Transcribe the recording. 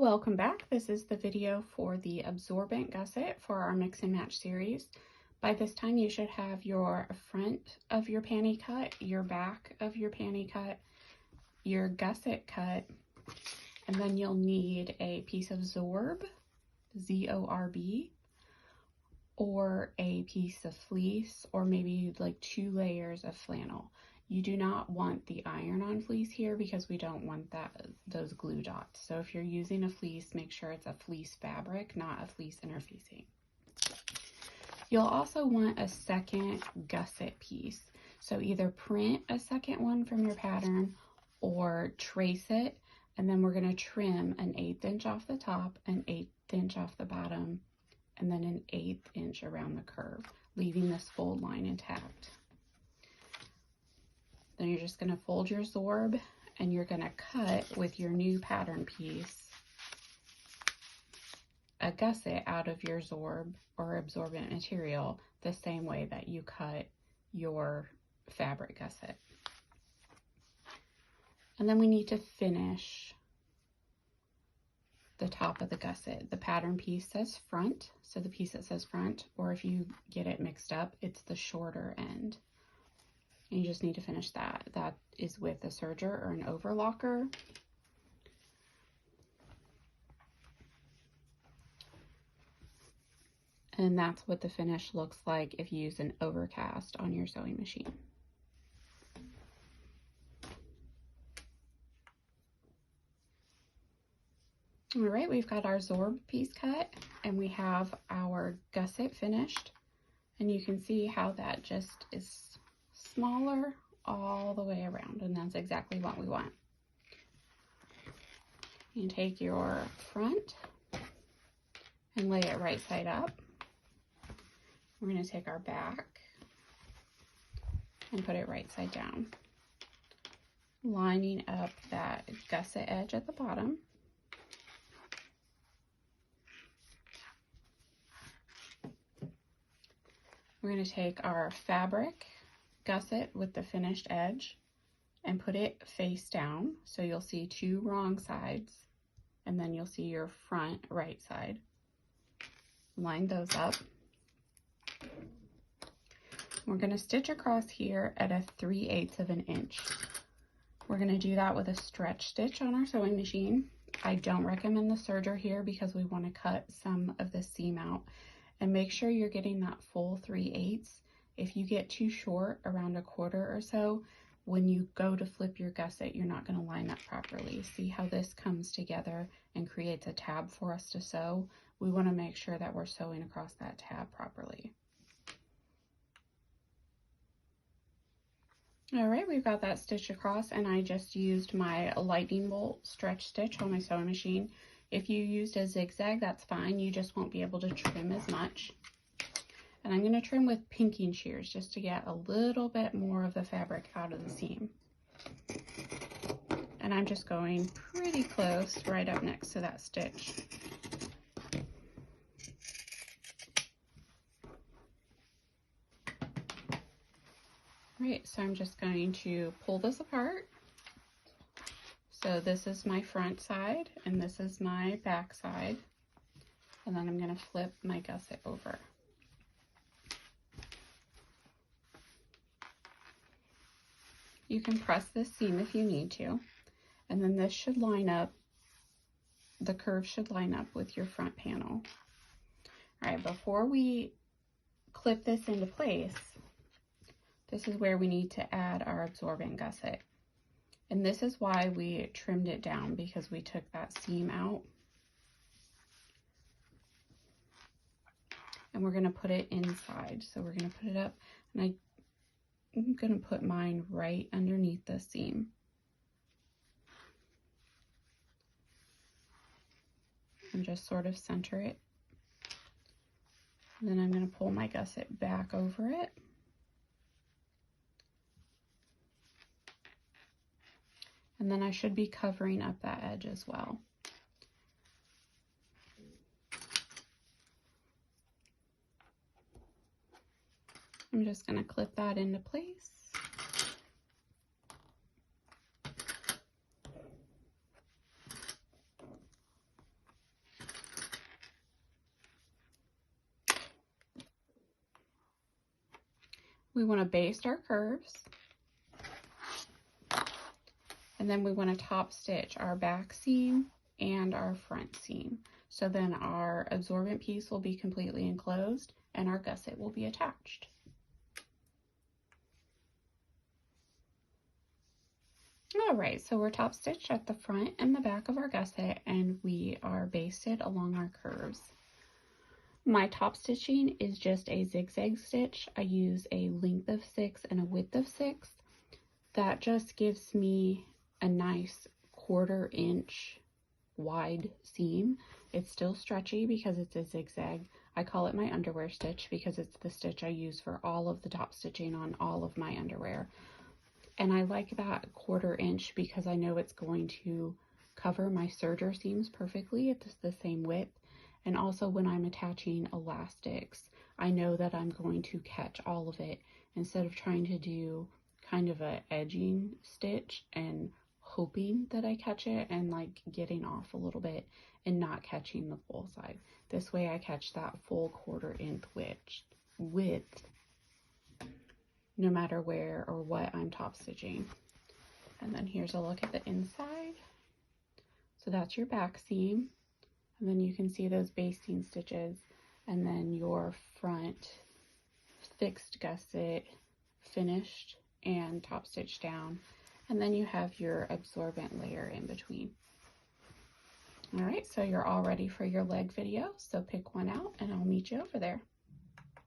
Welcome back. This is the video for the absorbent gusset for our mix and match series. By this time you should have your front of your panty cut, your back of your panty cut, your gusset cut, and then you'll need a piece of Zorb, Z-O-R-B, or a piece of fleece, or maybe like 2 layers of flannel. You do not want the iron-on fleece here because we don't want those glue dots. So if you're using a fleece, make sure it's a fleece fabric, not a fleece interfacing. You'll also want a second gusset piece. So either print a second one from your pattern or trace it, and then we're going to trim an 1/8 inch off the top, an 1/8 inch off the bottom, and then an 1/8 inch around the curve, leaving this fold line intact. Then you're just going to fold your Zorb and you're going to cut with your new pattern piece a gusset out of your Zorb or absorbent material the same way that you cut your fabric gusset. And then we need to finish the top of the gusset. The pattern piece says front, so the piece that says front, or if you get it mixed up, it's the shorter end. And you just need to finish that. That is with a serger or an overlocker. And that's what the finish looks like if you use an overcast on your sewing machine. All right, we've got our Zorb piece cut and we have our gusset finished. And you can see how that just is smaller all the way around, and that's exactly what we want. You take your front and lay it right side up. We're going to take our back and put it right side down, lining up that gusset edge at the bottom. We're going to take our fabric gusset with the finished edge and put it face down, so you'll see 2 wrong sides, and then you'll see your front right side. Line those up. We're going to stitch across here at a 3/8 of an inch. We're going to do that with a stretch stitch on our sewing machine. I don't recommend the serger here because we want to cut some of the seam out, and make sure you're getting that full 3/8. If you get too short, around 1/4 or so, when you go to flip your gusset, you're not going to line up properly. See how this comes together and creates a tab for us to sew? We want to make sure that we're sewing across that tab properly. All right, we've got that stitch across, and I just used my lightning bolt stretch stitch on my sewing machine. If you used a zigzag, that's fine. You just won't be able to trim as much. And I'm going to trim with pinking shears just to get a little bit more of the fabric out of the seam. And I'm just going pretty close right up next to that stitch. Right, so I'm just going to pull this apart. So this is my front side and this is my back side. And then I'm going to flip my gusset over. You can press this seam if you need to, and then this should line up, the curve should line up with your front panel. All right, before we clip this into place, this is where we need to add our absorbent gusset. And this is why we trimmed it down, because we took that seam out. And we're gonna put it inside. So we're gonna put it up, and I'm going to put mine right underneath the seam. And just sort of center it. And then I'm going to pull my gusset back over it. And then I should be covering up that edge as well. I'm just going to clip that into place. we want to baste our curves. And then we want to top stitch our back seam and our front seam. So then our absorbent piece will be completely enclosed and our gusset will be attached. All right, so we're top stitched at the front and the back of our gusset, and we are basted along our curves. My top stitching is just a zigzag stitch. I use a length of 6 and a width of 6. That just gives me a nice 1/4 inch wide seam. It's still stretchy because it's a zigzag. I call it my underwear stitch because it's the stitch I use for all of the top stitching on all of my underwear. And I like that 1/4 inch because I know it's going to cover my serger seams perfectly. It's the same width. And also when I'm attaching elastics, I know that I'm going to catch all of it instead of trying to do kind of a edging stitch and hoping that I catch it and like getting off a little bit and not catching the bullseye. This way I catch that full 1/4 inch width no matter where or what I'm top stitching. And then here's a look at the inside. So that's your back seam. And then you can see those basting stitches, and then your front fixed gusset finished and top stitched down. And then you have your absorbent layer in between. All right, so you're all ready for your leg video. So pick one out and I'll meet you over there.